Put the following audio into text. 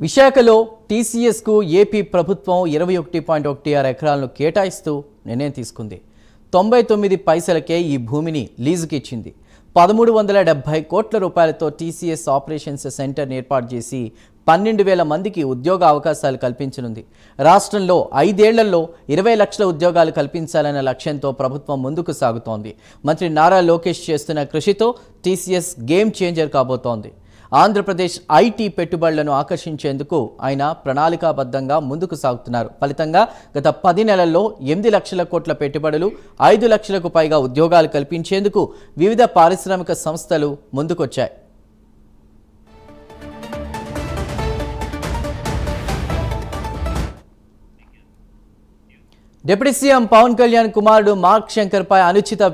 విశాఖలో టీసీఎస్కు ఏపీ ప్రభుత్వం 21.16 ఎకరాలను కేటాయిస్తూ నిర్ణయం తీసుకుంది. 99 పైసలకే ఈ భూమిని లీజుకి ఇచ్చింది. 1370 కోట్ల రూపాయలతో టీసీఎస్ ఆపరేషన్స్ సెంటర్ని ఏర్పాటు చేసి 12,000 మందికి ఉద్యోగ అవకాశాలు కల్పించనుంది. రాష్ట్రంలో 5 ఏళ్లలో 20 లక్షల ఉద్యోగాలు కల్పించాలన్న లక్ష్యంతో ప్రభుత్వం ముందుకు సాగుతోంది. మంత్రి నారా లోకేష్ చేస్తున్న కృషితో టీసీఎస్ గేమ్ చేంజర్ కాబోతోంది. ఆంధ్రప్రదేశ్ ఐటీ పెట్టుబడులను ఆకర్షించేందుకు ఆయన ప్రణాళికాబద్ధంగా ముందుకు సాగుతున్నారు. ఫలితంగా గత 10 నెలల్లో 8 లక్షల కోట్ల పెట్టుబడులు, 5 లక్షలకు పైగా ఉద్యోగాలు కల్పించేందుకు వివిధ పారిశ్రామిక సంస్థలు ముందుకొచ్చాయి. డిప్యూటీ సీఎం పవన్ కళ్యాణ్ కుమారుడు మార్క్ శంకర్ పై అనుచిత